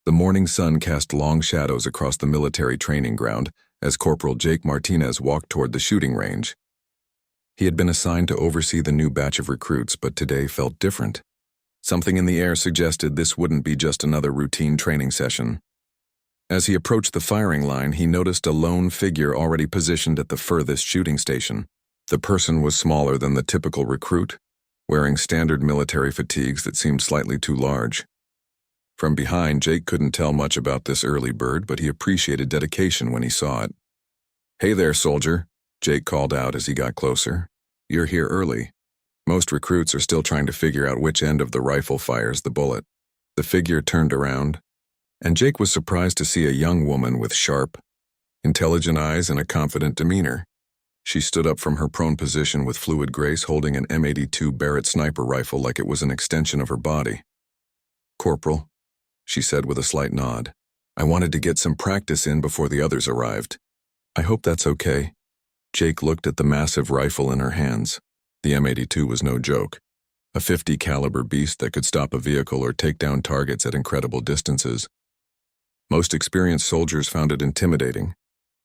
The morning sun cast long shadows across the military training ground as Corporal Jake Martinez walked toward the shooting range. He had been assigned to oversee the new batch of recruits, but today felt different. Something in the air suggested this wouldn't be just another routine training session. As he approached the firing line, he noticed a lone figure already positioned at the furthest shooting station. The person was smaller than the typical recruit, wearing standard military fatigues that seemed slightly too large. From behind, Jake couldn't tell much about this early bird, but he appreciated dedication when he saw it. "Hey there, soldier," Jake called out as he got closer. "You're here early." Most recruits are still trying to figure out which end of the rifle fires the bullet. The figure turned around, and Jake was surprised to see a young woman with sharp, intelligent eyes and a confident demeanor. She stood up from her prone position with fluid grace, holding an M82 Barrett sniper rifle like it was an extension of her body. "Corporal," she said with a slight nod. "I wanted to get some practice in before the others arrived." "I hope that's okay." Jake looked at the massive rifle in her hands. The M82 was no joke. A .50 caliber beast that could stop a vehicle or take down targets at incredible distances. Most experienced soldiers found it intimidating,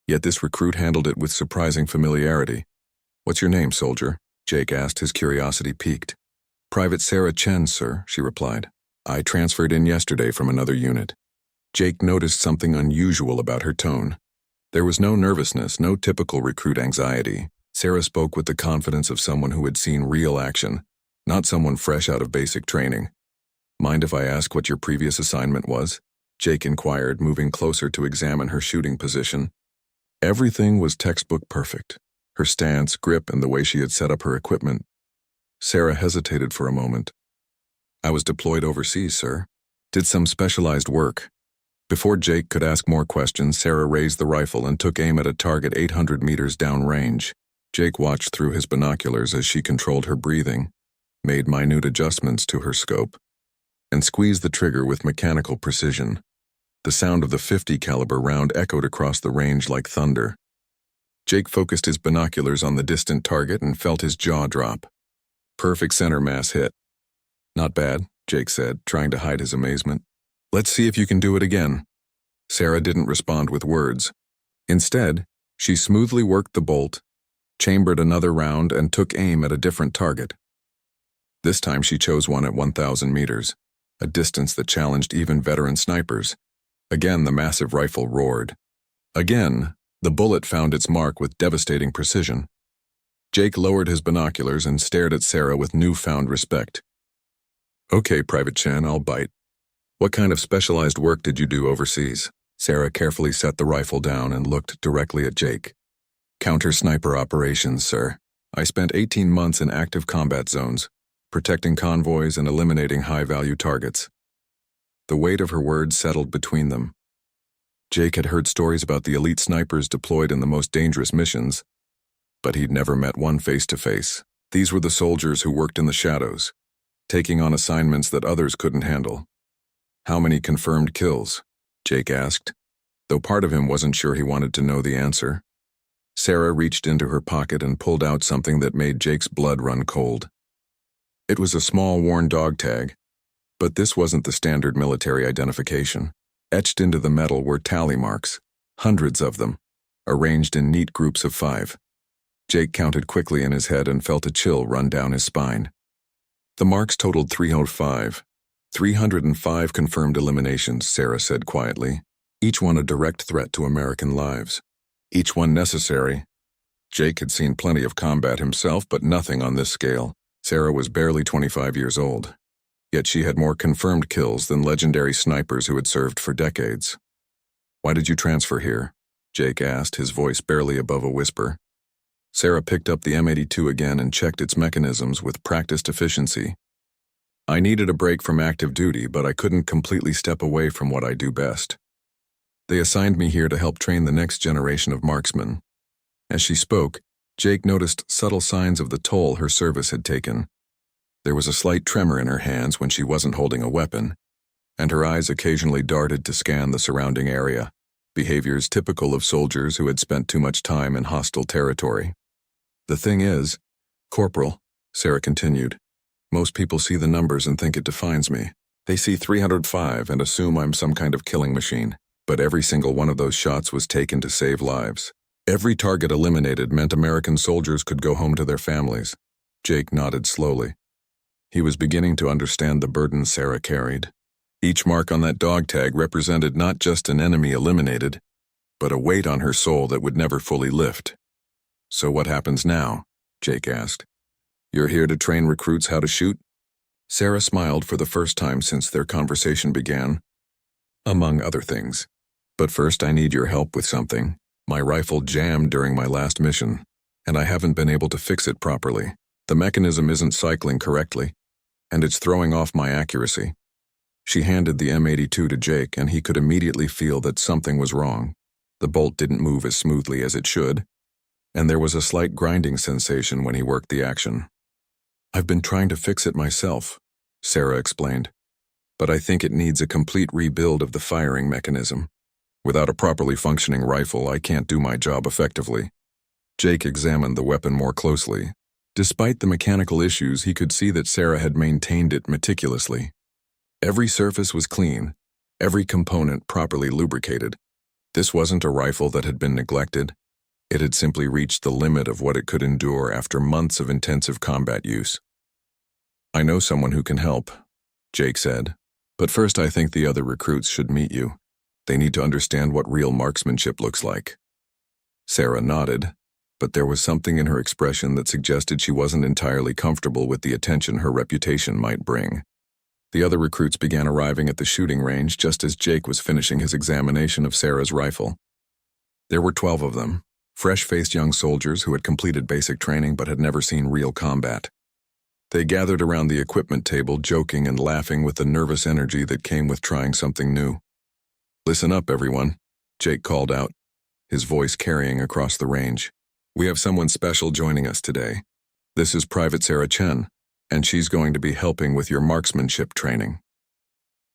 yet this recruit handled it with surprising familiarity. "What's your name, soldier?" Jake asked, his curiosity piqued. "Private Sarah Chen, sir," she replied. "I transferred in yesterday from another unit." Jake noticed something unusual about her tone. There was no nervousness, no typical recruit anxiety. Sarah spoke with the confidence of someone who had seen real action, not someone fresh out of basic training. "Mind if I ask what your previous assignment was?" Jake inquired, moving closer to examine her shooting position. Everything was textbook perfect. Her stance, grip, and the way she had set up her equipment. Sarah hesitated for a moment. "I was deployed overseas, sir. Did some specialized work." Before Jake could ask more questions, Sarah raised the rifle and took aim at a target 800 meters downrange. Jake watched through his binoculars as she controlled her breathing, made minute adjustments to her scope, and squeezed the trigger with mechanical precision. The sound of the .50 caliber round echoed across the range like thunder. Jake focused his binoculars on the distant target and felt his jaw drop. Perfect center mass hit. "Not bad," Jake said, trying to hide his amazement. "Let's see if you can do it again." Sarah didn't respond with words. Instead, she smoothly worked the bolt, chambered another round, and took aim at a different target. This time she chose one at 1,000 meters, a distance that challenged even veteran snipers. Again, the massive rifle roared. Again, the bullet found its mark with devastating precision. Jake lowered his binoculars and stared at Sarah with newfound respect. "Okay, Private Chen, I'll bite. What kind of specialized work did you do overseas?" Sarah carefully set the rifle down and looked directly at Jake. "Counter-sniper operations, sir. I spent 18 months in active combat zones, protecting convoys and eliminating high-value targets." The weight of her words settled between them. Jake had heard stories about the elite snipers deployed in the most dangerous missions, but he'd never met one face-to-face. These were the soldiers who worked in the shadows, taking on assignments that others couldn't handle. "How many confirmed kills?" Jake asked, though part of him wasn't sure he wanted to know the answer. Sarah reached into her pocket and pulled out something that made Jake's blood run cold. It was a small worn dog tag, but this wasn't the standard military identification. Etched into the metal were tally marks, hundreds of them, arranged in neat groups of 5. Jake counted quickly in his head and felt a chill run down his spine. The marks totaled 305. 305 confirmed eliminations, Sarah said quietly, each one a direct threat to American lives. Each one necessary. Jake had seen plenty of combat himself, but nothing on this scale. Sarah was barely 25 years old, yet she had more confirmed kills than legendary snipers who had served for decades. "Why did you transfer here?" Jake asked, his voice barely above a whisper. Sarah picked up the M82 again and checked its mechanisms with practiced efficiency. "I needed a break from active duty, but I couldn't completely step away from what I do best. They assigned me here to help train the next generation of marksmen." As she spoke, Jake noticed subtle signs of the toll her service had taken. There was a slight tremor in her hands when she wasn't holding a weapon, and her eyes occasionally darted to scan the surrounding area, behaviors typical of soldiers who had spent too much time in hostile territory. "The thing is, Corporal," Sarah continued, "most people see the numbers and think it defines me. They see 305 and assume I'm some kind of killing machine, but every single one of those shots was taken to save lives. Every target eliminated meant American soldiers could go home to their families. Jake nodded slowly. He was beginning to understand the burden Sarah carried. Each mark on that dog tag represented not just an enemy eliminated, but a weight on her soul that would never fully lift. "So what happens now?" Jake asked. "You're here to train recruits how to shoot?" Sarah smiled for the first time since their conversation began. "Among other things. But first I need your help with something. My rifle jammed during my last mission, and I haven't been able to fix it properly. The mechanism isn't cycling correctly, and it's throwing off my accuracy." She handed the M82 to Jake, and he could immediately feel that something was wrong. The bolt didn't move as smoothly as it should, and there was a slight grinding sensation when he worked the action. "I've been trying to fix it myself," Sarah explained, "but I think it needs a complete rebuild of the firing mechanism. Without a properly functioning rifle, I can't do my job effectively." Jake examined the weapon more closely. Despite the mechanical issues, he could see that Sarah had maintained it meticulously. Every surface was clean, every component properly lubricated. This wasn't a rifle that had been neglected. It had simply reached the limit of what it could endure after months of intensive combat use. "I know someone who can help," Jake said, "but first I think the other recruits should meet you. They need to understand what real marksmanship looks like." Sarah nodded, but there was something in her expression that suggested she wasn't entirely comfortable with the attention her reputation might bring. The other recruits began arriving at the shooting range just as Jake was finishing his examination of Sarah's rifle. There were 12 of them, fresh-faced young soldiers who had completed basic training but had never seen real combat. They gathered around the equipment table, joking and laughing with the nervous energy that came with trying something new. "Listen up, everyone," Jake called out, his voice carrying across the range. "We have someone special joining us today. This is Private Sarah Chen, and she's going to be helping with your marksmanship training."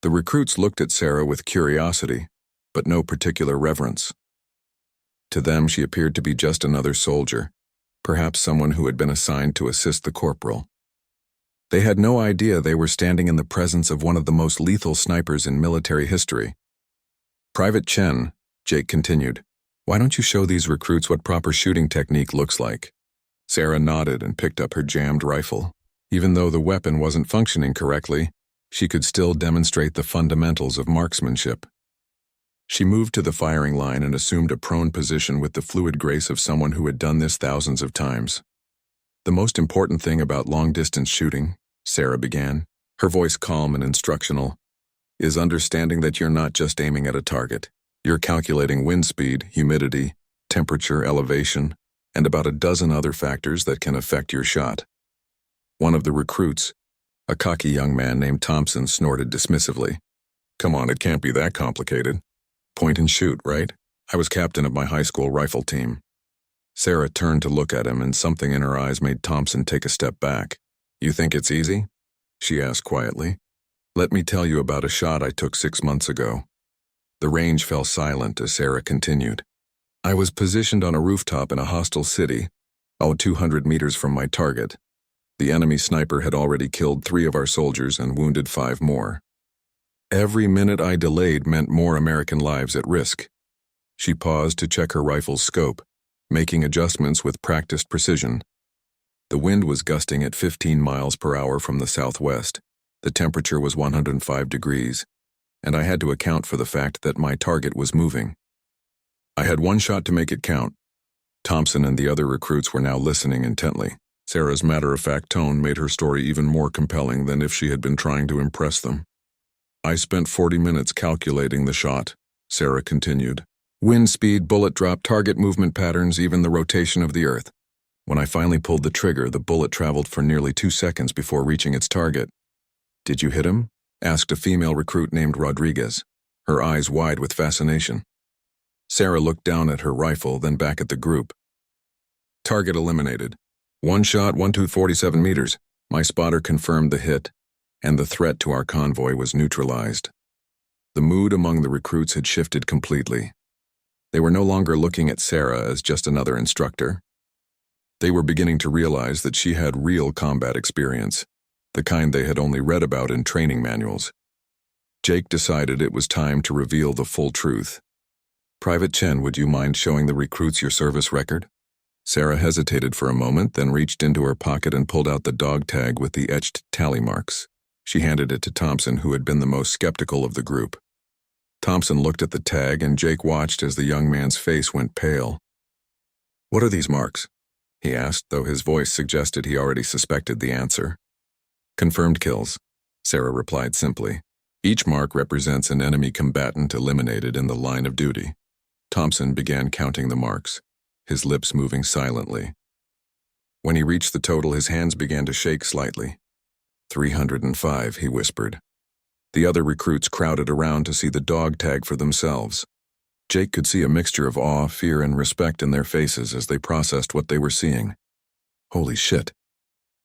The recruits looked at Sarah with curiosity, but no particular reverence. To them, she appeared to be just another soldier, perhaps someone who had been assigned to assist the corporal. They had no idea they were standing in the presence of one of the most lethal snipers in military history. "Private Chen," Jake continued, "why don't you show these recruits what proper shooting technique looks like?" Sarah nodded and picked up her jammed rifle. Even though the weapon wasn't functioning correctly, she could still demonstrate the fundamentals of marksmanship. She moved to the firing line and assumed a prone position with the fluid grace of someone who had done this thousands of times. "The most important thing about long-distance shooting," Sarah began, her voice calm and instructional, "is understanding that you're not just aiming at a target. You're calculating wind speed, humidity, temperature, elevation, and about a dozen other factors that can affect your shot." One of the recruits, a cocky young man named Thompson, snorted dismissively. "Come on, it can't be that complicated. Point and shoot, right? I was captain of my high school rifle team." Sarah turned to look at him, and something in her eyes made Thompson take a step back. "You think it's easy?" she asked quietly. "Let me tell you about a shot I took 6 months ago." The range fell silent as Sarah continued. "I was positioned on a rooftop in a hostile city, 200 meters from my target. The enemy sniper had already killed 3 of our soldiers and wounded 5 more. Every minute I delayed meant more American lives at risk." She paused to check her rifle's scope, making adjustments with practiced precision. The wind was gusting at 15 miles per hour from the southwest. The temperature was 105 degrees, and I had to account for the fact that my target was moving. I had 1 shot to make it count. Thompson and the other recruits were now listening intently. Sarah's matter-of-fact tone made her story even more compelling than if she had been trying to impress them. "I spent 40 minutes calculating the shot," Sarah continued. "Wind speed, bullet drop, target movement patterns, even the rotation of the earth. When I finally pulled the trigger, the bullet traveled for nearly 2 seconds before reaching its target." "Did you hit him?" asked a female recruit named Rodriguez, her eyes wide with fascination. Sarah looked down at her rifle, then back at the group. "Target eliminated. 1 shot, 147 meters. My spotter confirmed the hit, and the threat to our convoy was neutralized." The mood among the recruits had shifted completely. They were no longer looking at Sarah as just another instructor. They were beginning to realize that she had real combat experience, the kind they had only read about in training manuals. Jake decided it was time to reveal the full truth. "Private Chen, would you mind showing the recruits your service record?" Sarah hesitated for a moment, then reached into her pocket and pulled out the dog tag with the etched tally marks. She handed it to Thompson, who had been the most skeptical of the group. Thompson looked at the tag, and Jake watched as the young man's face went pale. "What are these marks?" he asked, though his voice suggested he already suspected the answer. "Confirmed kills," Sarah replied simply. "Each mark represents an enemy combatant eliminated in the line of duty." Thompson began counting the marks, his lips moving silently. When he reached the total, his hands began to shake slightly. 305, he whispered. The other recruits crowded around to see the dog tag for themselves. Jake could see a mixture of awe, fear, and respect in their faces as they processed what they were seeing. "Holy shit,"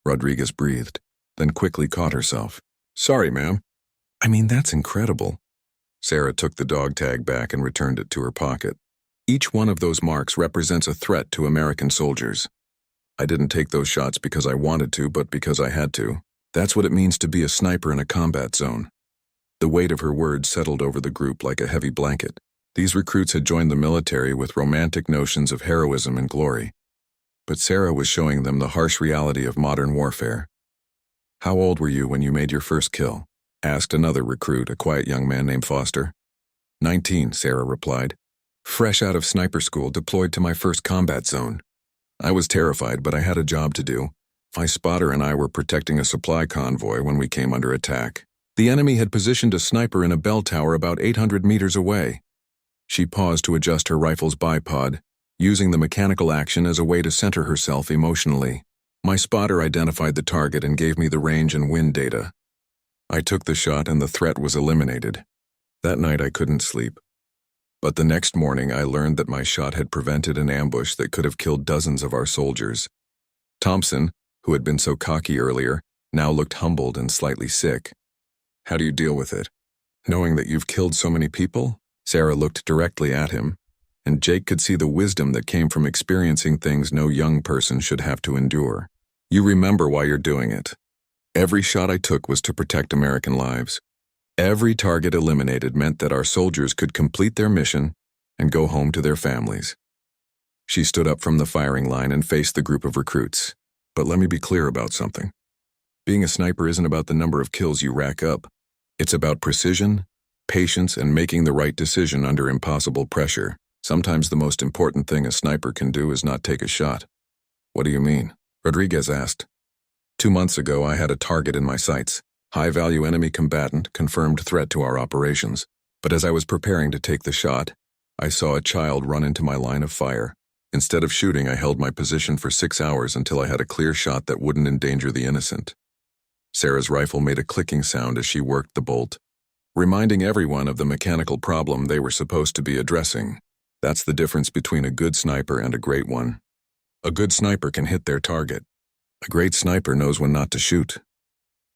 Rodriguez breathed, then quickly caught herself. "Sorry, ma'am." "I mean, that's incredible." Sarah took the dog tag back and returned it to her pocket. "Each one of those marks represents a threat to American soldiers. I didn't take those shots because I wanted to, but because I had to. That's what it means to be a sniper in a combat zone." The weight of her words settled over the group like a heavy blanket. These recruits had joined the military with romantic notions of heroism and glory. But Sarah was showing them the harsh reality of modern warfare. "How old were you when you made your first kill?" asked another recruit, a quiet young man named Foster. 19, Sarah replied. "Fresh out of sniper school, deployed to my first combat zone. I was terrified, but I had a job to do. My spotter and I were protecting a supply convoy when we came under attack. The enemy had positioned a sniper in a bell tower about 800 meters away." She paused to adjust her rifle's bipod, using the mechanical action as a way to center herself emotionally. "My spotter identified the target and gave me the range and wind data. I took the shot and the threat was eliminated. That night I couldn't sleep. But the next morning I learned that my shot had prevented an ambush that could have killed dozens of our soldiers." Thompson, who had been so cocky earlier, now looked humbled and slightly sick. "How do you deal with it? Knowing that you've killed so many people?" Sarah looked directly at him, and Jake could see the wisdom that came from experiencing things no young person should have to endure. "You remember why you're doing it. Every shot I took was to protect American lives. Every target eliminated meant that our soldiers could complete their mission and go home to their families." She stood up from the firing line and faced the group of recruits. "But let me be clear about something. Being a sniper isn't about the number of kills you rack up. It's about precision, patience, and making the right decision under impossible pressure. Sometimes the most important thing a sniper can do is not take a shot." "What do you mean?" Rodriguez asked. 2 months ago, I had a target in my sights. High-value enemy combatant, confirmed threat to our operations. But as I was preparing to take the shot, I saw a child run into my line of fire. Instead of shooting, I held my position for 6 hours until I had a clear shot that wouldn't endanger the innocent. Sarah's rifle made a clicking sound as she worked the bolt, reminding everyone of the mechanical problem they were supposed to be addressing. That's the difference between a good sniper and a great one. A good sniper can hit their target. A great sniper knows when not to shoot.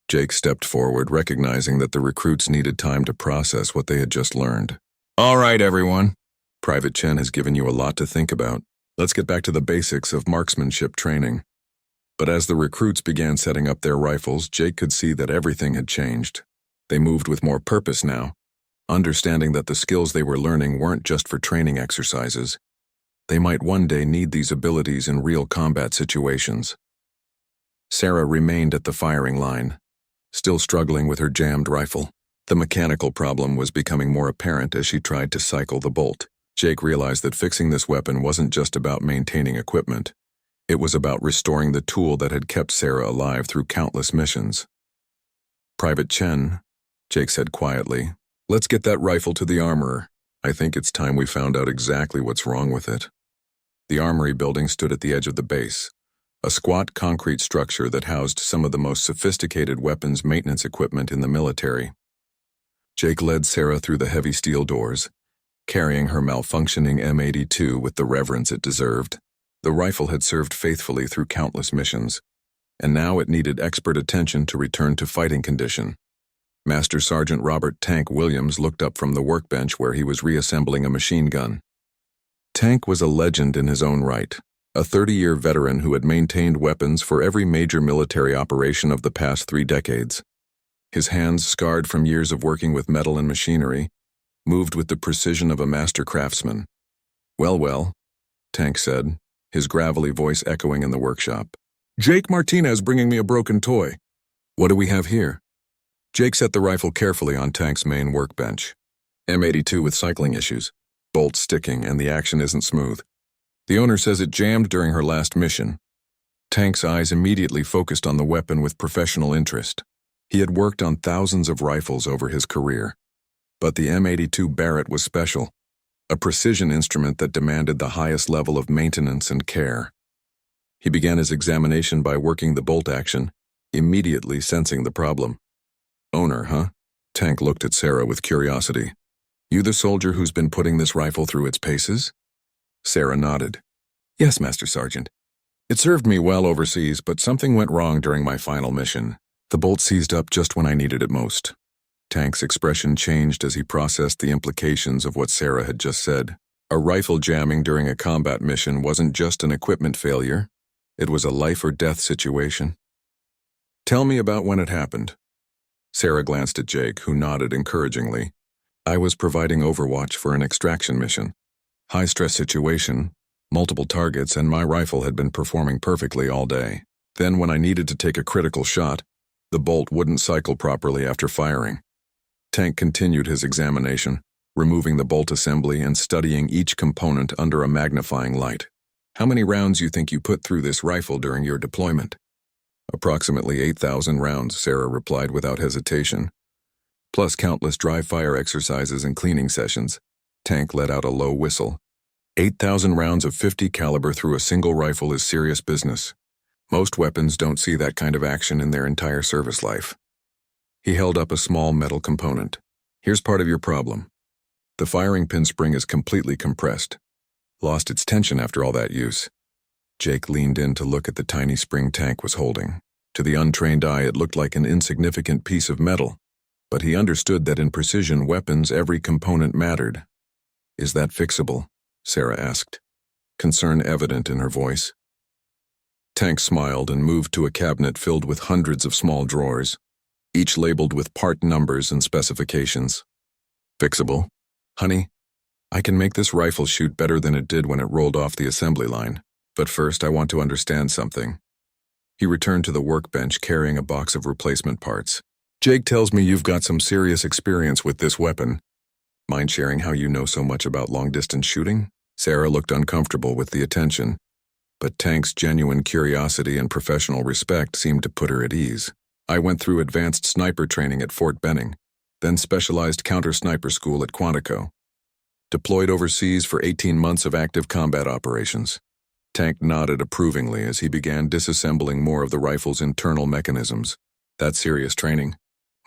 Jake stepped forward, recognizing that the recruits needed time to process what they had just learned. "All right, everyone. Private Chen has given you a lot to think about. Let's get back to the basics of marksmanship training." But as the recruits began setting up their rifles, Jake could see that everything had changed. They moved with more purpose now, understanding that the skills they were learning weren't just for training exercises. They might one day need these abilities in real combat situations. Sarah remained at the firing line, still struggling with her jammed rifle. The mechanical problem was becoming more apparent as she tried to cycle the bolt. Jake realized that fixing this weapon wasn't just about maintaining equipment. It was about restoring the tool that had kept Sarah alive through countless missions. "Private Chen," Jake said quietly, "let's get that rifle to the armorer. I think it's time we found out exactly what's wrong with it." The armory building stood at the edge of the base, a squat concrete structure that housed some of the most sophisticated weapons maintenance equipment in the military. Jake led Sarah through the heavy steel doors, carrying her malfunctioning M82 with the reverence it deserved. The rifle had served faithfully through countless missions, and now it needed expert attention to return to fighting condition. Master Sergeant Robert Tank Williams looked up from the workbench where he was reassembling a machine gun. Tank was a legend in his own right, a 30-year veteran who had maintained weapons for every major military operation of the past 3 decades. His hands, scarred from years of working with metal and machinery, moved with the precision of a master craftsman. Well, Tank said, his gravelly voice echoing in the workshop. Jake Martinez bringing me a broken toy. What do we have here? Jake set the rifle carefully on Tank's main workbench. M82 with cycling issues, bolts sticking, and the action isn't smooth. The owner says it jammed during her last mission. Tank's eyes immediately focused on the weapon with professional interest. He had worked on thousands of rifles over his career. But the M82 Barrett was special, a precision instrument that demanded the highest level of maintenance and care. He began his examination by working the bolt action, immediately sensing the problem. Owner, huh? Tank looked at Sarah with curiosity. You the soldier who's been putting this rifle through its paces? Sarah nodded. Yes, Master Sergeant. It served me well overseas, but something went wrong during my final mission. The bolt seized up just when I needed it most. Tank's expression changed as he processed the implications of what Sarah had just said. A rifle jamming during a combat mission wasn't just an equipment failure. It was a life-or-death situation. Tell me about when it happened. Sarah glanced at Jake, who nodded encouragingly. I was providing overwatch for an extraction mission. High-stress situation, multiple targets, and my rifle had been performing perfectly all day. Then when I needed to take a critical shot, the bolt wouldn't cycle properly after firing. Tank continued his examination, removing the bolt assembly and studying each component under a magnifying light. How many rounds you think you put through this rifle during your deployment? Approximately 8,000 rounds, Sarah replied without hesitation. Plus countless dry fire exercises and cleaning sessions. Tank let out a low whistle. 8,000 rounds of .50 caliber through a single rifle is serious business. Most weapons don't see that kind of action in their entire service life. He held up a small metal component. Here's part of your problem. The firing pin spring is completely compressed. Lost its tension after all that use. Jake leaned in to look at the tiny spring Tank was holding. To the untrained eye, it looked like an insignificant piece of metal, but he understood that in precision weapons every component mattered. Is that fixable? Sarah asked, concern evident in her voice. Tank smiled and moved to a cabinet filled with hundreds of small drawers, each labeled with part numbers and specifications. Fixable? Honey, I can make this rifle shoot better than it did when it rolled off the assembly line, but first I want to understand something. He returned to the workbench carrying a box of replacement parts. Jake tells me you've got some serious experience with this weapon. Mind sharing how you know so much about long-distance shooting? Sarah looked uncomfortable with the attention, but Tank's genuine curiosity and professional respect seemed to put her at ease. I went through advanced sniper training at Fort Benning, then specialized counter-sniper school at Quantico. Deployed overseas for 18 months of active combat operations. Tank nodded approvingly as he began disassembling more of the rifle's internal mechanisms. That's serious training.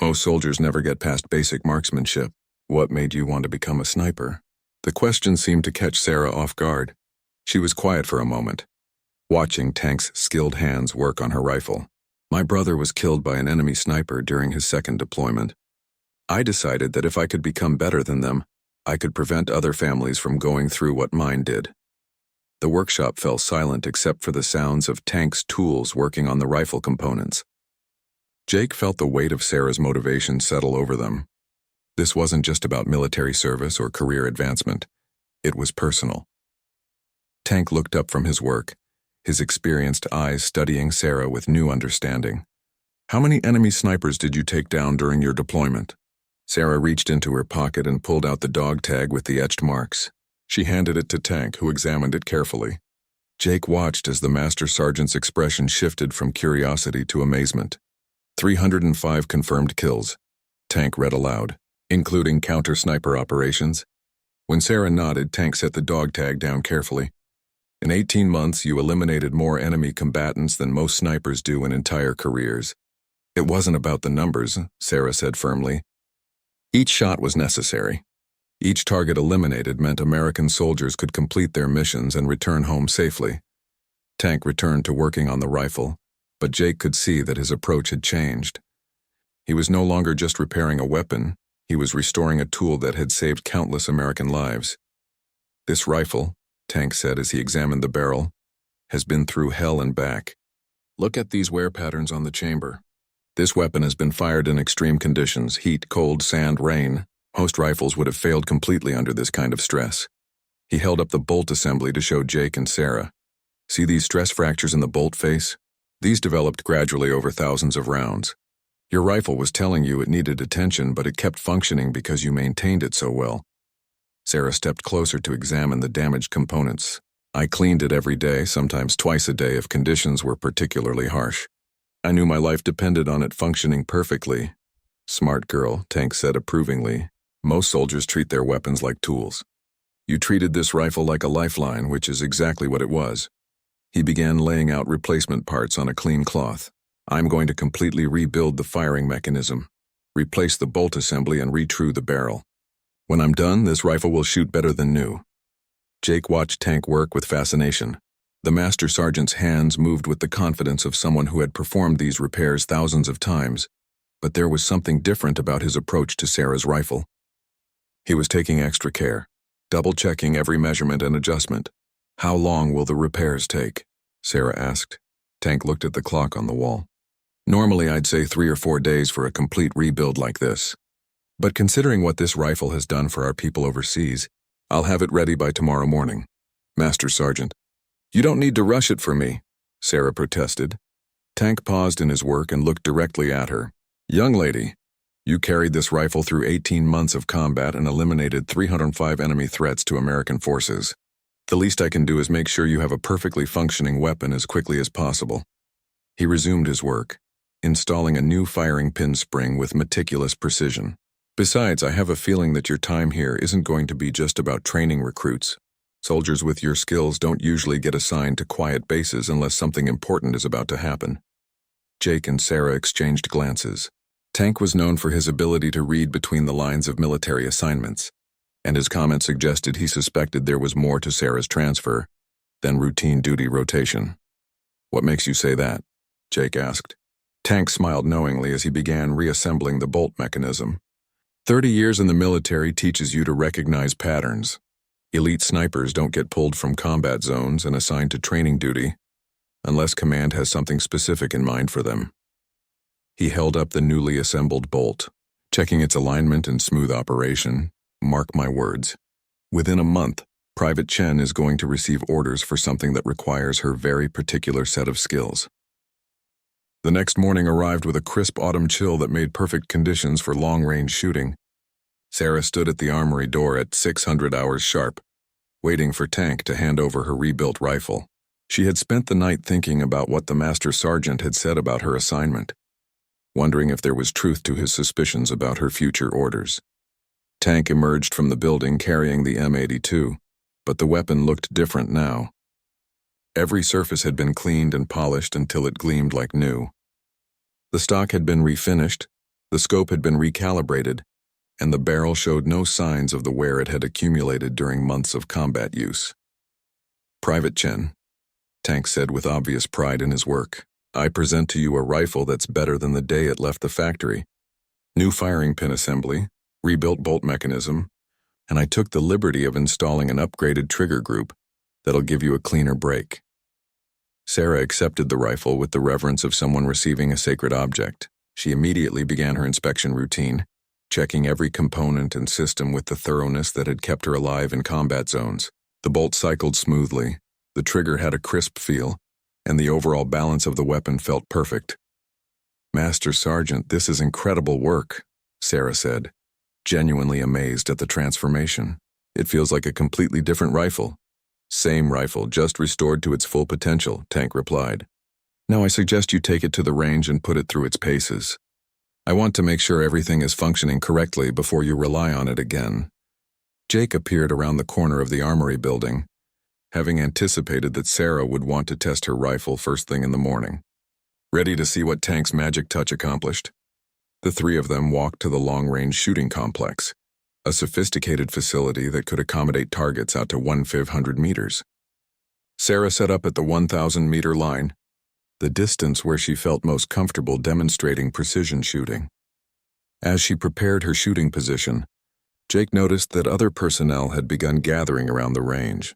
Most soldiers never get past basic marksmanship. What made you want to become a sniper? The question seemed to catch Sarah off guard. She was quiet for a moment, watching Tank's skilled hands work on her rifle. My brother was killed by an enemy sniper during his second deployment. I decided that if I could become better than them, I could prevent other families from going through what mine did. The workshop fell silent except for the sounds of Tank's tools working on the rifle components. Jake felt the weight of Sarah's motivation settle over them. This wasn't just about military service or career advancement. It was personal. Tank looked up from his work, his experienced eyes studying Sarah with new understanding. How many enemy snipers did you take down during your deployment? Sarah reached into her pocket and pulled out the dog tag with the etched marks. She handed it to Tank, who examined it carefully. Jake watched as the Master Sergeant's expression shifted from curiosity to amazement. 305 confirmed kills. Tank read aloud, including counter-sniper operations. When Sarah nodded, Tank set the dog tag down carefully. In 18 months, you eliminated more enemy combatants than most snipers do in entire careers. It wasn't about the numbers, Sarah said firmly. Each shot was necessary. Each target eliminated meant American soldiers could complete their missions and return home safely. Tank returned to working on the rifle, but Jake could see that his approach had changed. He was no longer just repairing a weapon, he was restoring a tool that had saved countless American lives. This rifle, Tank said as he examined the barrel, has been through hell and back. Look at these wear patterns on the chamber. This weapon has been fired in extreme conditions, heat, cold, sand, rain. Most rifles would have failed completely under this kind of stress. He held up the bolt assembly to show Jake and Sarah. See these stress fractures in the bolt face? These developed gradually over thousands of rounds. Your rifle was telling you it needed attention, but it kept functioning because you maintained it so well. Sarah stepped closer to examine the damaged components. I cleaned it every day, sometimes twice a day if conditions were particularly harsh. I knew my life depended on it functioning perfectly. Smart girl, Tank said approvingly. Most soldiers treat their weapons like tools. You treated this rifle like a lifeline, which is exactly what it was. He began laying out replacement parts on a clean cloth. I'm going to completely rebuild the firing mechanism, replace the bolt assembly and retrue the barrel. When I'm done, this rifle will shoot better than new. Jake watched Tank work with fascination. The Master Sergeant's hands moved with the confidence of someone who had performed these repairs thousands of times, but there was something different about his approach to Sarah's rifle. He was taking extra care, double-checking every measurement and adjustment. How long will the repairs take? Sarah asked. Tank looked at the clock on the wall. Normally I'd say 3 or 4 days for a complete rebuild like this. But considering what this rifle has done for our people overseas, I'll have it ready by tomorrow morning. Master Sergeant. You don't need to rush it for me, Sarah protested. Tank paused in his work and looked directly at her. Young lady, you carried this rifle through 18 months of combat and eliminated 305 enemy threats to American forces. The least I can do is make sure you have a perfectly functioning weapon as quickly as possible. He resumed his work, installing a new firing pin spring with meticulous precision. Besides, I have a feeling that your time here isn't going to be just about training recruits. Soldiers with your skills don't usually get assigned to quiet bases unless something important is about to happen. Jake and Sarah exchanged glances. Tank was known for his ability to read between the lines of military assignments, and his comment suggested he suspected there was more to Sarah's transfer than routine duty rotation. What makes you say that? Jake asked. Tank smiled knowingly as he began reassembling the bolt mechanism. 30 years in the military teaches you to recognize patterns. Elite snipers don't get pulled from combat zones and assigned to training duty unless command has something specific in mind for them. He held up the newly assembled bolt, checking its alignment and smooth operation. Mark my words. Within a month, Private Chen is going to receive orders for something that requires her very particular set of skills. The next morning arrived with a crisp autumn chill that made perfect conditions for long-range shooting. Sarah stood at the armory door at 600 hours sharp, waiting for Tank to hand over her rebuilt rifle. She had spent the night thinking about what the Master Sergeant had said about her assignment, wondering if there was truth to his suspicions about her future orders. Tank emerged from the building carrying the M82, but the weapon looked different now. Every surface had been cleaned and polished until it gleamed like new. The stock had been refinished, the scope had been recalibrated, and the barrel showed no signs of the wear it had accumulated during months of combat use. Private Chen, Tank said with obvious pride in his work, I present to you a rifle that's better than the day it left the factory. New firing pin assembly, rebuilt bolt mechanism, and I took the liberty of installing an upgraded trigger group that'll give you a cleaner break. Sarah accepted the rifle with the reverence of someone receiving a sacred object. She immediately began her inspection routine, checking every component and system with the thoroughness that had kept her alive in combat zones. The bolt cycled smoothly, the trigger had a crisp feel, and the overall balance of the weapon felt perfect. Master Sergeant, this is incredible work, Sarah said, genuinely amazed at the transformation. It feels like a completely different rifle. Same rifle, just restored to its full potential, Tank replied. Now I suggest you take it to the range and put it through its paces. I want to make sure everything is functioning correctly before you rely on it again. Jake appeared around the corner of the armory building, having anticipated that Sarah would want to test her rifle first thing in the morning. Ready to see what Tank's magic touch accomplished? The three of them walked to the long-range shooting complex, a sophisticated facility that could accommodate targets out to 1,500 meters. Sarah set up at the 1,000-meter line, the distance where she felt most comfortable demonstrating precision shooting. As she prepared her shooting position, Jake noticed that other personnel had begun gathering around the range.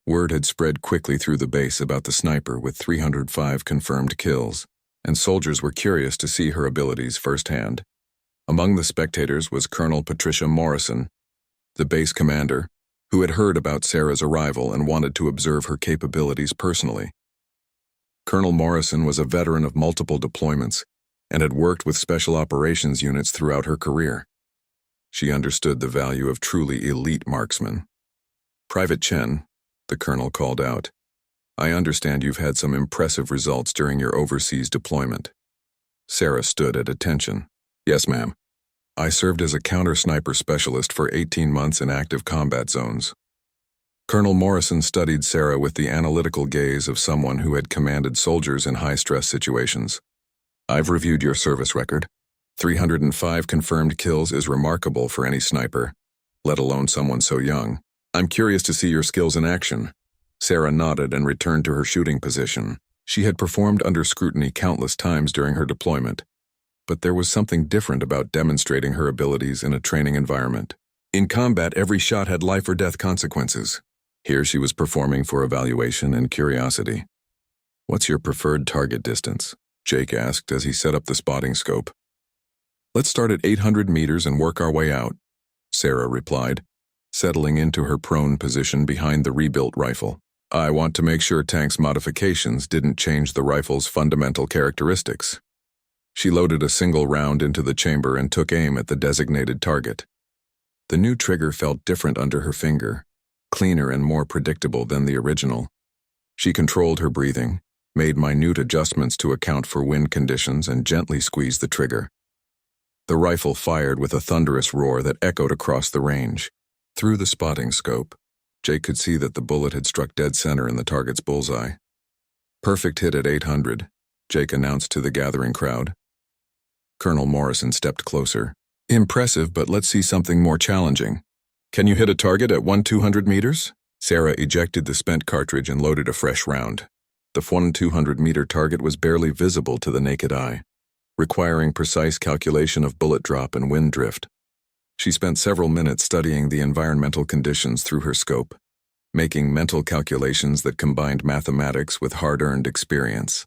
Word had spread quickly through the base about the sniper with 305 confirmed kills, and soldiers were curious to see her abilities firsthand. Among the spectators was Colonel Patricia Morrison, the base commander, who had heard about Sarah's arrival and wanted to observe her capabilities personally. Colonel Morrison was a veteran of multiple deployments and had worked with special operations units throughout her career. She understood the value of truly elite marksmen. "Private Chen," the colonel called out, "I understand you've had some impressive results during your overseas deployment." Sarah stood at attention. "Yes, ma'am. I served as a counter-sniper specialist for 18 months in active combat zones." Colonel Morrison studied Sarah with the analytical gaze of someone who had commanded soldiers in high-stress situations. "I've reviewed your service record. 305 confirmed kills is remarkable for any sniper, let alone someone so young. I'm curious to see your skills in action." Sarah nodded and returned to her shooting position. She had performed under scrutiny countless times during her deployment, but there was something different about demonstrating her abilities in a training environment. In combat, every shot had life or death consequences. Here she was performing for evaluation and curiosity. "What's your preferred target distance?" Jake asked as he set up the spotting scope. "Let's start at 800 meters and work our way out," Sarah replied, settling into her prone position behind the rebuilt rifle. "I want to make sure Tank's modifications didn't change the rifle's fundamental characteristics." She loaded a single round into the chamber and took aim at the designated target. The new trigger felt different under her finger, cleaner and more predictable than the original. She controlled her breathing, made minute adjustments to account for wind conditions, and gently squeezed the trigger. The rifle fired with a thunderous roar that echoed across the range. Through the spotting scope, Jake could see that the bullet had struck dead center in the target's bullseye. "Perfect hit at 800, Jake announced to the gathering crowd. Colonel Morrison stepped closer. "Impressive, but let's see something more challenging. Can you hit a target at 200 meters? Sarah ejected the spent cartridge and loaded a fresh round. The 200-meter target was barely visible to the naked eye, requiring precise calculation of bullet drop and wind drift. She spent several minutes studying the environmental conditions through her scope, making mental calculations that combined mathematics with hard-earned experience.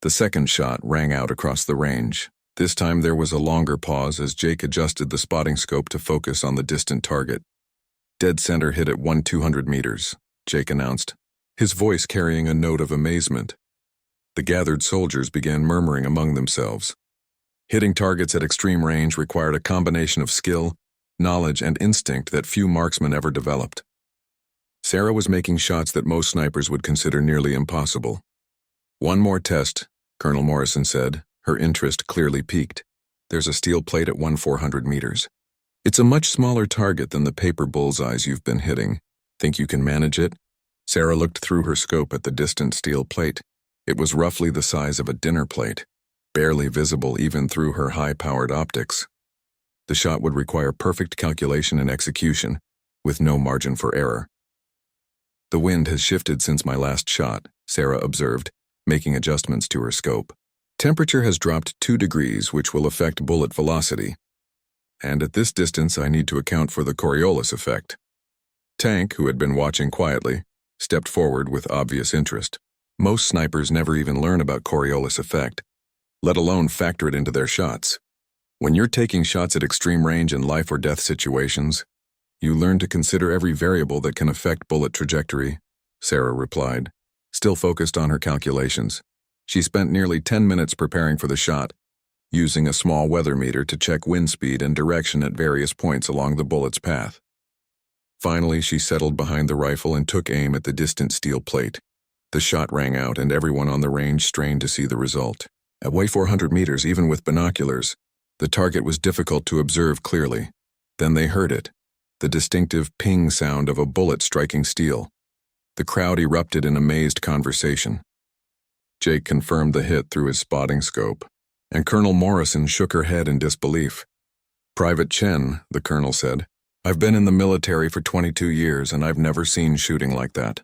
The second shot rang out across the range. This time there was a longer pause as Jake adjusted the spotting scope to focus on the distant target. "Dead center hit at 200 meters, Jake announced, his voice carrying a note of amazement. The gathered soldiers began murmuring among themselves. Hitting targets at extreme range required a combination of skill, knowledge, and instinct that few marksmen ever developed. Sarah was making shots that most snipers would consider nearly impossible. "One more test," Colonel Morrison said, her interest clearly piqued. "There's a steel plate at 400 meters. It's a much smaller target than the paper bullseyes you've been hitting. Think you can manage it?" Sarah looked through her scope at the distant steel plate. It was roughly the size of a dinner plate, barely visible even through her high-powered optics. The shot would require perfect calculation and execution, with no margin for error. "The wind has shifted since my last shot," Sarah observed, making adjustments to her scope. "Temperature has dropped 2 degrees, which will affect bullet velocity. And at this distance, I need to account for the Coriolis effect." Tank, who had been watching quietly, stepped forward with obvious interest. Most snipers never even learn about Coriolis effect, let alone factor it into their shots. When you're taking shots at extreme range in life or death situations, you learn to consider every variable that can affect bullet trajectory, Sarah replied, still focused on her calculations. She spent nearly 10 minutes preparing for the shot, using a small weather meter to check wind speed and direction at various points along the bullet's path. Finally, she settled behind the rifle and took aim at the distant steel plate. The shot rang out and everyone on the range strained to see the result. At 400 meters, even with binoculars, the target was difficult to observe clearly. Then they heard it, the distinctive ping sound of a bullet striking steel. The crowd erupted in amazed conversation. Jake confirmed the hit through his spotting scope, and Colonel Morrison shook her head in disbelief. "Private Chen," the colonel said, "I've been in the military for 22 years and I've never seen shooting like that.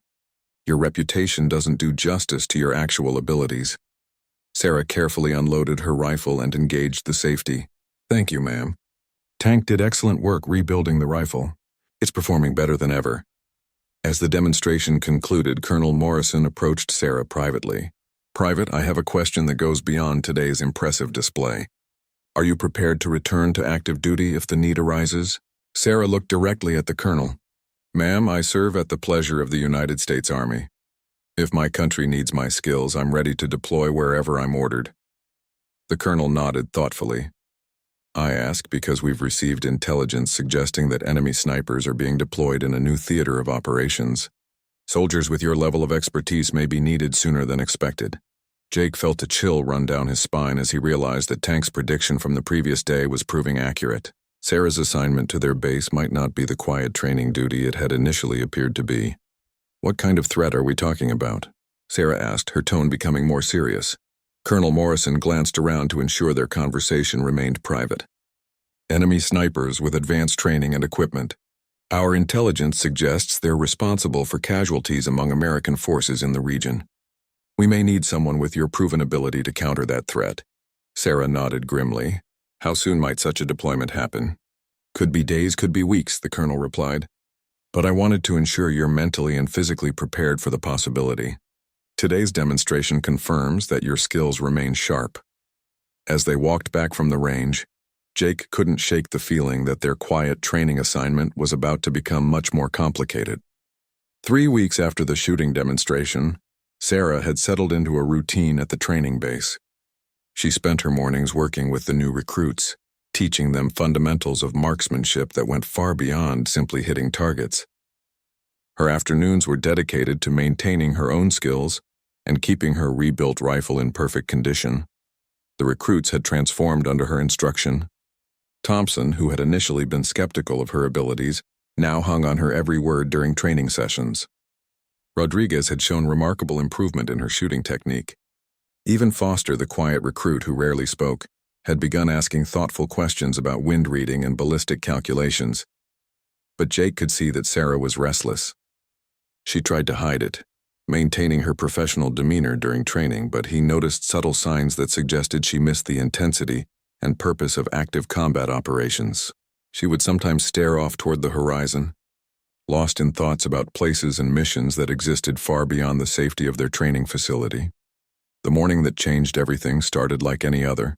Your reputation doesn't do justice to your actual abilities." Sarah carefully unloaded her rifle and engaged the safety. "Thank you, ma'am. Tank did excellent work rebuilding the rifle. It's performing better than ever." As the demonstration concluded, Colonel Morrison approached Sarah privately. Private, I have a question that goes beyond today's impressive display. Are you prepared to return to active duty if the need arises? Sarah looked directly at the colonel. Ma'am, I serve at the pleasure of the United States Army. If my country needs my skills, I'm ready to deploy wherever I'm ordered. The colonel nodded thoughtfully. I ask because we've received intelligence suggesting that enemy snipers are being deployed in a new theater of operations. Soldiers with your level of expertise may be needed sooner than expected. Jake felt a chill run down his spine as he realized that Tank's prediction from the previous day was proving accurate. Sarah's assignment to their base might not be the quiet training duty it had initially appeared to be. What kind of threat are we talking about? Sarah asked, her tone becoming more serious. Colonel Morrison glanced around to ensure their conversation remained private. Enemy snipers with advanced training and equipment. Our intelligence suggests they're responsible for casualties among American forces in the region. We may need someone with your proven ability to counter that threat. Sarah nodded grimly. How soon might such a deployment happen? Could be days, could be weeks, the colonel replied. But I wanted to ensure you're mentally and physically prepared for the possibility. Today's demonstration confirms that your skills remain sharp. As they walked back from the range, Jake couldn't shake the feeling that their quiet training assignment was about to become much more complicated. 3 weeks after the shooting demonstration, Sarah had settled into a routine at the training base. She spent her mornings working with the new recruits, teaching them fundamentals of marksmanship that went far beyond simply hitting targets. Her afternoons were dedicated to maintaining her own skills and keeping her rebuilt rifle in perfect condition. The recruits had transformed under her instruction. Thompson, who had initially been skeptical of her abilities, now hung on her every word during training sessions. Rodriguez had shown remarkable improvement in her shooting technique. Even Foster, the quiet recruit who rarely spoke, had begun asking thoughtful questions about wind reading and ballistic calculations. But Jake could see that Sarah was restless. She tried to hide it, maintaining her professional demeanor during training, but he noticed subtle signs that suggested she missed the intensity and purpose of active combat operations. She would sometimes stare off toward the horizon, lost in thoughts about places and missions that existed far beyond the safety of their training facility. The morning that changed everything started like any other.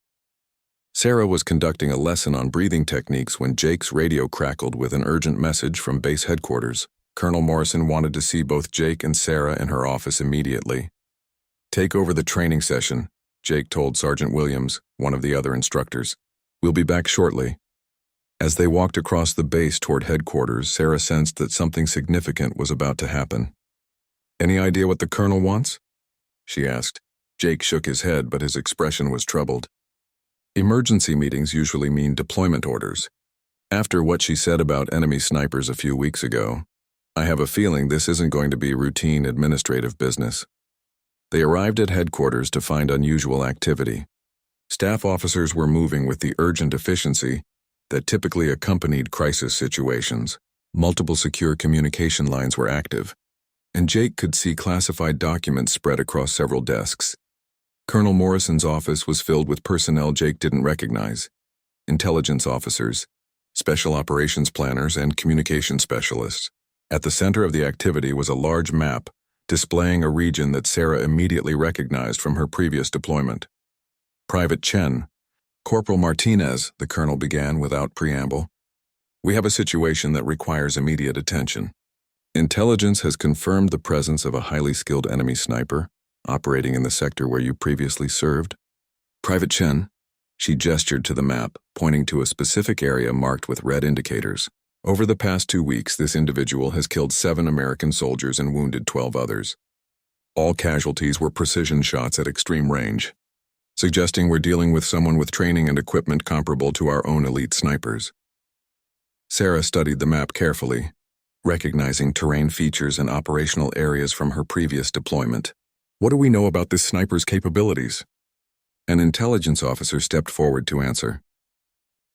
Sarah was conducting a lesson on breathing techniques when Jake's radio crackled with an urgent message from base headquarters. Colonel Morrison wanted to see both Jake and Sarah in her office immediately. Take over the training session, Jake told Sergeant Williams, one of the other instructors. We'll be back shortly. As they walked across the base toward headquarters, Sarah sensed that something significant was about to happen. Any idea what the colonel wants? She asked. Jake shook his head, but his expression was troubled. Emergency meetings usually mean deployment orders. After what she said about enemy snipers a few weeks ago, I have a feeling this isn't going to be routine administrative business. They arrived at headquarters to find unusual activity. Staff officers were moving with the urgent efficiency that typically accompanied crisis situations. Multiple secure communication lines were active, and Jake could see classified documents spread across several desks. Colonel Morrison's office was filled with personnel Jake didn't recognize: intelligence officers, special operations planners, and communication specialists. At the center of the activity was a large map displaying a region that Sarah immediately recognized from her previous deployment. Private Chen, Corporal Martinez, the colonel began without preamble. We have a situation that requires immediate attention. Intelligence has confirmed the presence of a highly skilled enemy sniper operating in the sector where you previously served. Private Chen, she gestured to the map, pointing to a specific area marked with red indicators. Over the past 2 weeks, this individual has killed 7 American soldiers and wounded 12 others. All casualties were precision shots at extreme range, suggesting we're dealing with someone with training and equipment comparable to our own elite snipers. Sarah studied the map carefully, recognizing terrain features and operational areas from her previous deployment. What do we know about this sniper's capabilities? An intelligence officer stepped forward to answer.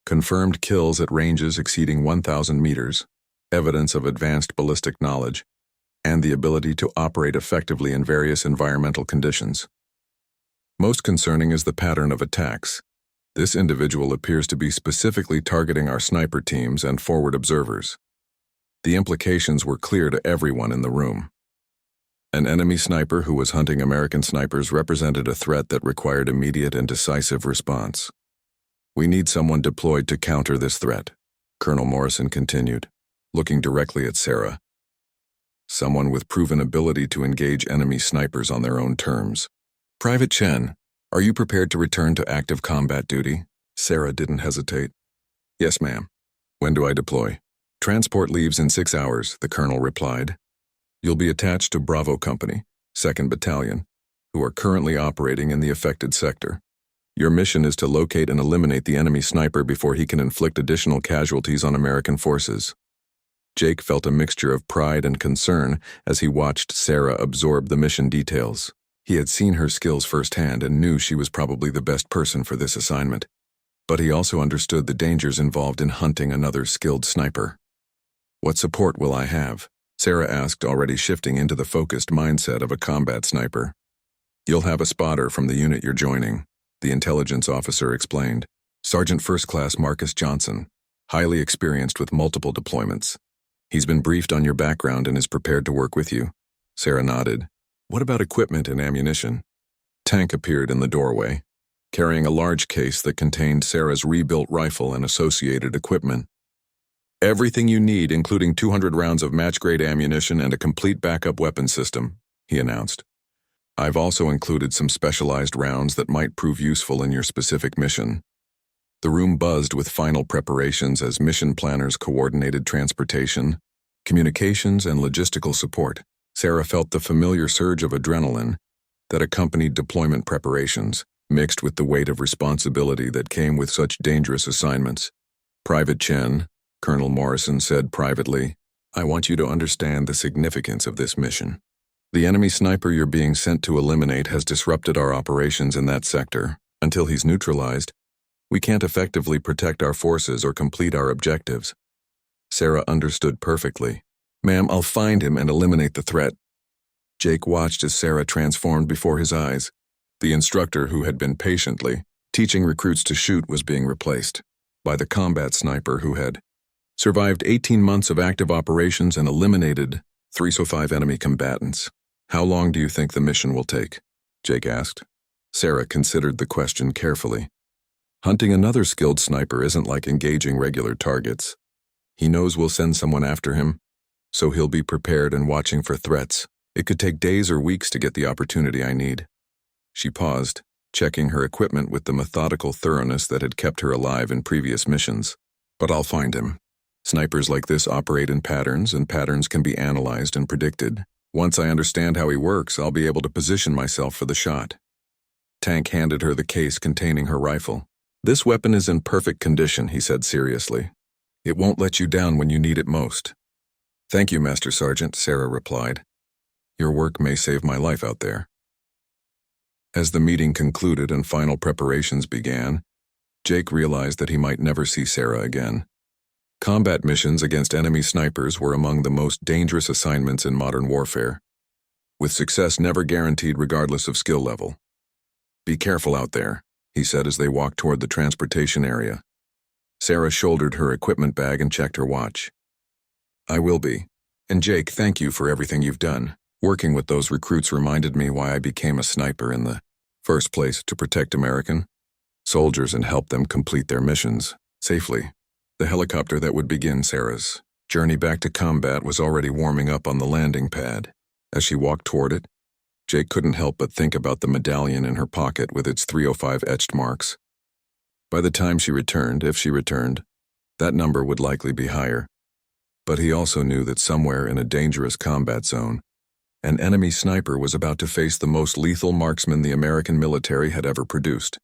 Confirmed kills at ranges exceeding 1,000 meters, evidence of advanced ballistic knowledge, and the ability to operate effectively in various environmental conditions. Most concerning is the pattern of attacks. This individual appears to be specifically targeting our sniper teams and forward observers. The implications were clear to everyone in the room. An enemy sniper who was hunting American snipers represented a threat that required immediate and decisive response. We need someone deployed to counter this threat, Colonel Morrison continued, looking directly at Sarah. Someone with proven ability to engage enemy snipers on their own terms. Private Chen, are you prepared to return to active combat duty? Sarah didn't hesitate. Yes, ma'am. When do I deploy? Transport leaves in 6 hours, the colonel replied. You'll be attached to Bravo Company, 2nd Battalion, who are currently operating in the affected sector. Your mission is to locate and eliminate the enemy sniper before he can inflict additional casualties on American forces. Jake felt a mixture of pride and concern as he watched Sarah absorb the mission details. He had seen her skills firsthand and knew she was probably the best person for this assignment. But he also understood the dangers involved in hunting another skilled sniper. What support will I have? Sarah asked, already shifting into the focused mindset of a combat sniper. You'll have a spotter from the unit you're joining, the intelligence officer explained. Sergeant First Class Marcus Johnson, highly experienced with multiple deployments. He's been briefed on your background and is prepared to work with you. Sarah nodded. What about equipment and ammunition? Tank appeared in the doorway, carrying a large case that contained Sarah's rebuilt rifle and associated equipment. Everything you need, including 200 rounds of match-grade ammunition and a complete backup weapon system, he announced. I've also included some specialized rounds that might prove useful in your specific mission. The room buzzed with final preparations as mission planners coordinated transportation, communications, and logistical support. Sarah felt the familiar surge of adrenaline that accompanied deployment preparations, mixed with the weight of responsibility that came with such dangerous assignments. Private Chen, Colonel Morrison said privately, I want you to understand the significance of this mission. The enemy sniper you're being sent to eliminate has disrupted our operations in that sector. Until he's neutralized, we can't effectively protect our forces or complete our objectives. Sarah understood perfectly. Ma'am, I'll find him and eliminate the threat. Jake watched as Sarah transformed before his eyes. The instructor who had been patiently teaching recruits to shoot was being replaced by the combat sniper who had survived 18 months of active operations and eliminated 305 enemy combatants. How long do you think the mission will take? Jake asked. Sarah considered the question carefully. Hunting another skilled sniper isn't like engaging regular targets. He knows we'll send someone after him, so he'll be prepared and watching for threats. It could take days or weeks to get the opportunity I need. She paused, checking her equipment with the methodical thoroughness that had kept her alive in previous missions. But I'll find him. Snipers like this operate in patterns, and patterns can be analyzed and predicted. Once I understand how he works, I'll be able to position myself for the shot. Tank handed her the case containing her rifle. This weapon is in perfect condition, he said seriously. It won't let you down when you need it most. Thank you, Master Sergeant, Sarah replied. Your work may save my life out there. As the meeting concluded and final preparations began, Jake realized that he might never see Sarah again. Combat missions against enemy snipers were among the most dangerous assignments in modern warfare, with success never guaranteed regardless of skill level. Be careful out there, he said as they walked toward the transportation area. Sarah shouldered her equipment bag and checked her watch. I will be. And Jake, thank you for everything you've done. Working with those recruits reminded me why I became a sniper in the first place, to protect American soldiers and help them complete their missions safely. The helicopter that would begin Sarah's journey back to combat was already warming up on the landing pad. As she walked toward it, Jake couldn't help but think about the medallion in her pocket with its 305 etched marks. By the time she returned, if she returned, that number would likely be higher. But he also knew that somewhere in a dangerous combat zone, an enemy sniper was about to face the most lethal marksman the American military had ever produced.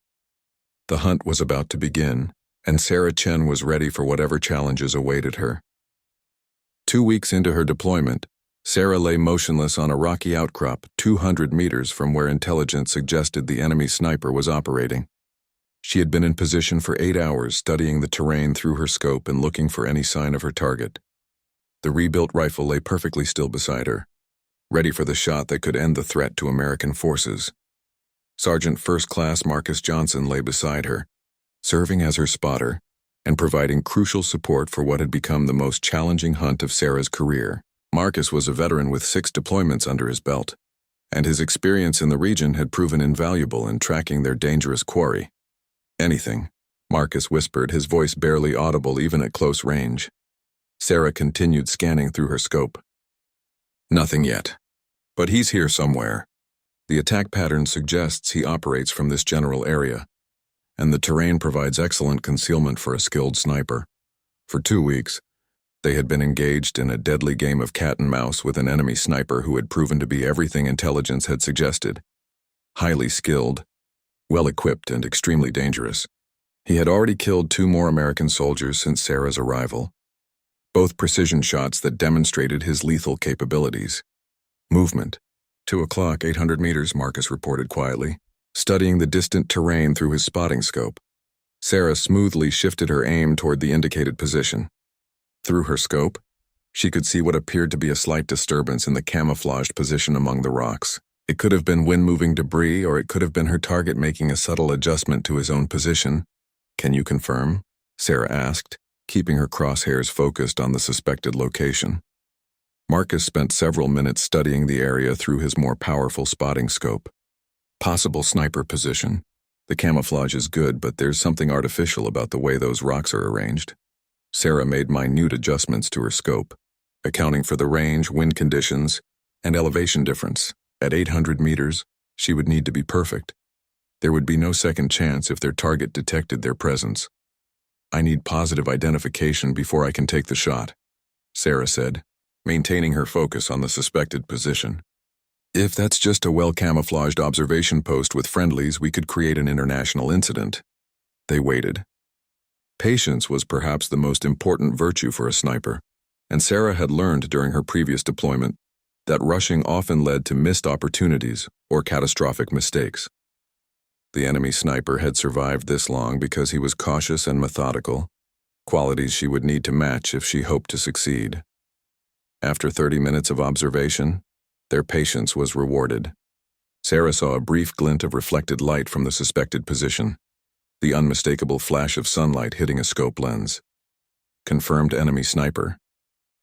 The hunt was about to begin, and Sarah Chen was ready for whatever challenges awaited her. 2 weeks into her deployment, Sarah lay motionless on a rocky outcrop 200 meters from where intelligence suggested the enemy sniper was operating. She had been in position for 8 hours, studying the terrain through her scope and looking for any sign of her target. The rebuilt rifle lay perfectly still beside her, ready for the shot that could end the threat to American forces. Sergeant First Class Marcus Johnson lay beside her, serving as her spotter and providing crucial support for what had become the most challenging hunt of Sarah's career. Marcus was a veteran with 6 deployments under his belt, and his experience in the region had proven invaluable in tracking their dangerous quarry. "Anything," Marcus whispered, his voice barely audible even at close range. Sarah continued scanning through her scope. "Nothing yet. But he's here somewhere. The attack pattern suggests he operates from this general area, and the terrain provides excellent concealment for a skilled sniper." For 2 weeks, they had been engaged in a deadly game of cat and mouse with an enemy sniper who had proven to be everything intelligence had suggested. Highly skilled, well-equipped, and extremely dangerous. He had already killed 2 more American soldiers since Sarah's arrival, both precision shots that demonstrated his lethal capabilities. "Movement. 2 o'clock, 800 meters, Marcus reported quietly, studying the distant terrain through his spotting scope. Sarah smoothly shifted her aim toward the indicated position. Through her scope, she could see what appeared to be a slight disturbance in the camouflaged position among the rocks. It could have been wind-moving debris, or it could have been her target making a subtle adjustment to his own position. "Can you confirm?" Sarah asked, keeping her crosshairs focused on the suspected location. Marcus spent several minutes studying the area through his more powerful spotting scope. "Possible sniper position. The camouflage is good, but there's something artificial about the way those rocks are arranged." Sarah made minute adjustments to her scope, accounting for the range, wind conditions, and elevation difference. At 800 meters, she would need to be perfect. There would be no second chance if their target detected their presence. "I need positive identification before I can take the shot," Sarah said, maintaining her focus on the suspected position. "If that's just a well-camouflaged observation post with friendlies, we could create an international incident." They waited. Patience was perhaps the most important virtue for a sniper, and Sarah had learned during her previous deployment that rushing often led to missed opportunities or catastrophic mistakes. The enemy sniper had survived this long because he was cautious and methodical, qualities she would need to match if she hoped to succeed. After 30 minutes of observation, their patience was rewarded. Sarah saw a brief glint of reflected light from the suspected position, the unmistakable flash of sunlight hitting a scope lens. "Confirmed enemy sniper,"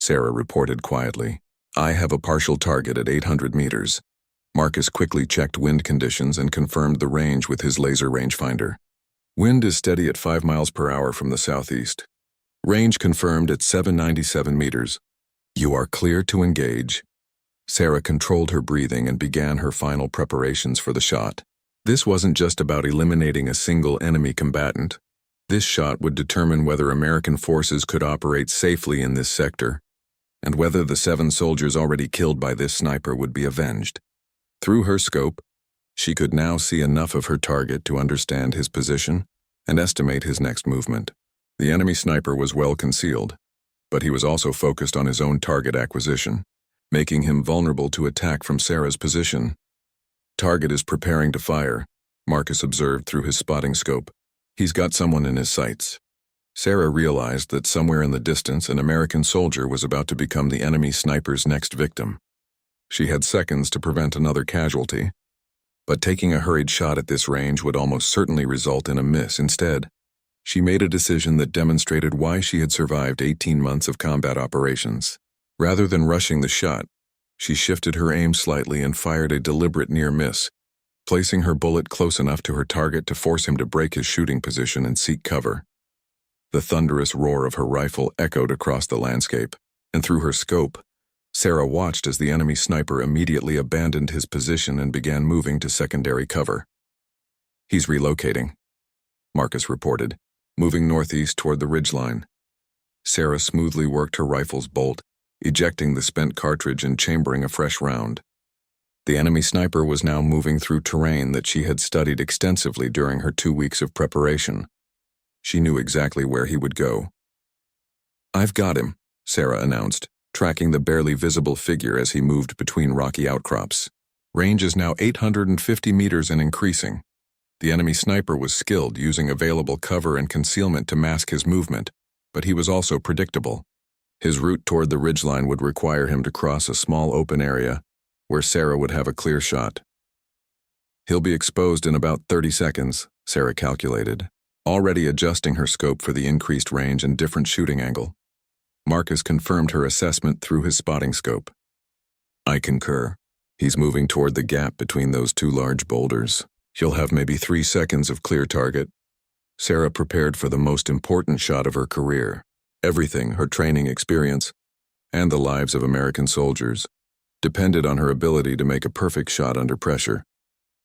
Sarah reported quietly. "I have a partial target at 800 meters. Marcus quickly checked wind conditions and confirmed the range with his laser rangefinder. "Wind is steady at 5 miles per hour from the southeast. Range confirmed at 797 meters. You are clear to engage." Sarah controlled her breathing and began her final preparations for the shot. This wasn't just about eliminating a single enemy combatant. This shot would determine whether American forces could operate safely in this sector, and whether the 7 soldiers already killed by this sniper would be avenged. Through her scope, she could now see enough of her target to understand his position and estimate his next movement. The enemy sniper was well concealed, but he was also focused on his own target acquisition, making him vulnerable to attack from Sarah's position. "Target is preparing to fire," Marcus observed through his spotting scope. "He's got someone in his sights." Sarah realized that somewhere in the distance an American soldier was about to become the enemy sniper's next victim. She had seconds to prevent another casualty, but taking a hurried shot at this range would almost certainly result in a miss. Instead, she made a decision that demonstrated why she had survived 18 months of combat operations. Rather than rushing the shot, she shifted her aim slightly and fired a deliberate near miss, placing her bullet close enough to her target to force him to break his shooting position and seek cover. The thunderous roar of her rifle echoed across the landscape, and through her scope, Sarah watched as the enemy sniper immediately abandoned his position and began moving to secondary cover. "He's relocating," Marcus reported, moving northeast toward the ridgeline. Sarah smoothly worked her rifle's bolt, ejecting the spent cartridge and chambering a fresh round. The enemy sniper was now moving through terrain that she had studied extensively during her 2 weeks of preparation. She knew exactly where he would go. "I've got him," Sarah announced, tracking the barely visible figure as he moved between rocky outcrops. Range is now 850 meters and increasing. The enemy sniper was skilled, using available cover and concealment to mask his movement, but he was also predictable. His route toward the ridgeline would require him to cross a small open area where Sarah would have a clear shot. "He'll be exposed in about 30 seconds, Sarah calculated, already adjusting her scope for the increased range and different shooting angle. Marcus confirmed her assessment through his spotting scope. I concur. He's moving toward the gap between those two large boulders. He'll have maybe 3 seconds of clear target. Sarah prepared for the most important shot of her career. Everything, her training experience, and the lives of American soldiers, depended on her ability to make a perfect shot under pressure.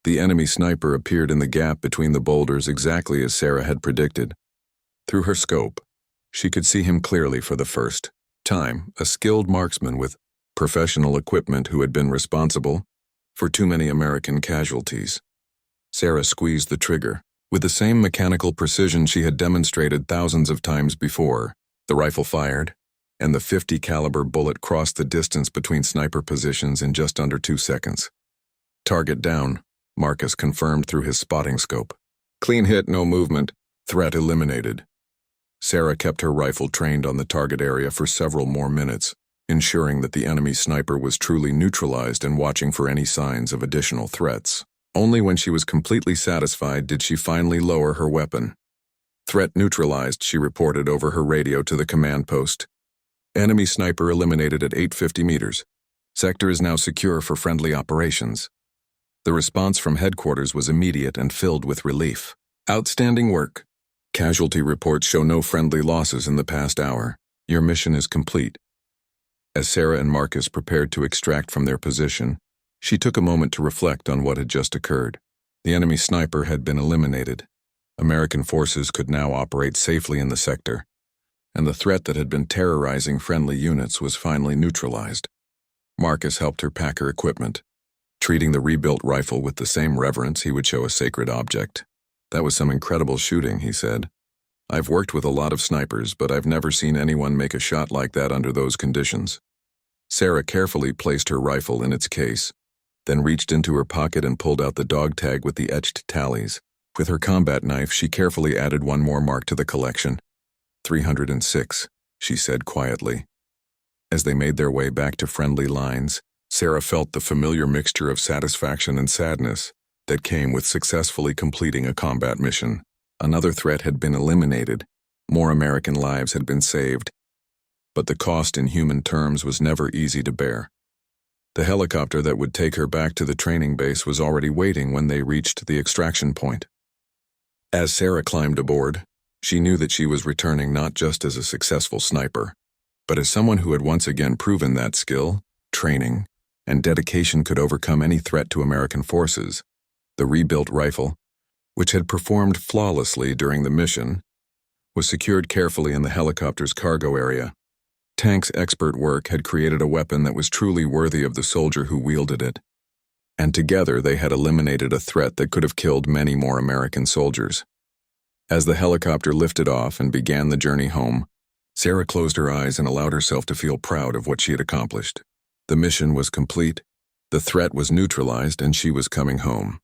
The enemy sniper appeared in the gap between the boulders exactly as Sarah had predicted. Through her scope, she could see him clearly for the first time, a skilled marksman with professional equipment who had been responsible for too many American casualties. Sarah squeezed the trigger. With the same mechanical precision she had demonstrated thousands of times before, the rifle fired, and the .50 caliber bullet crossed the distance between sniper positions in just under 2 seconds. Target down, Marcus confirmed through his spotting scope. Clean hit, no movement. Threat eliminated. Sarah kept her rifle trained on the target area for several more minutes, ensuring that the enemy sniper was truly neutralized and watching for any signs of additional threats. Only when she was completely satisfied did she finally lower her weapon. Threat neutralized, she reported over her radio to the command post. Enemy sniper eliminated at 850 meters. Sector is now secure for friendly operations. The response from headquarters was immediate and filled with relief. Outstanding work. Casualty reports show no friendly losses in the past hour. Your mission is complete. As Sarah and Marcus prepared to extract from their position, she took a moment to reflect on what had just occurred. The enemy sniper had been eliminated. American forces could now operate safely in the sector, and the threat that had been terrorizing friendly units was finally neutralized. Marcus helped her pack her equipment, treating the rebuilt rifle with the same reverence he would show a sacred object. That was some incredible shooting, he said. I've worked with a lot of snipers, but I've never seen anyone make a shot like that under those conditions. Sarah carefully placed her rifle in its case, then reached into her pocket and pulled out the dog tag with the etched tallies. With her combat knife, she carefully added one more mark to the collection. 306, she said quietly. As they made their way back to friendly lines, Sarah felt the familiar mixture of satisfaction and sadness that came with successfully completing a combat mission. Another threat had been eliminated. More American lives had been saved. But the cost in human terms was never easy to bear. The helicopter that would take her back to the training base was already waiting when they reached the extraction point. As Sarah climbed aboard, she knew that she was returning not just as a successful sniper, but as someone who had once again proven that skill, training, and dedication could overcome any threat to American forces. The rebuilt rifle, which had performed flawlessly during the mission, was secured carefully in the helicopter's cargo area. Tank's expert work had created a weapon that was truly worthy of the soldier who wielded it, and together they had eliminated a threat that could have killed many more American soldiers. As the helicopter lifted off and began the journey home, Sarah closed her eyes and allowed herself to feel proud of what she had accomplished. The mission was complete, the threat was neutralized, and she was coming home.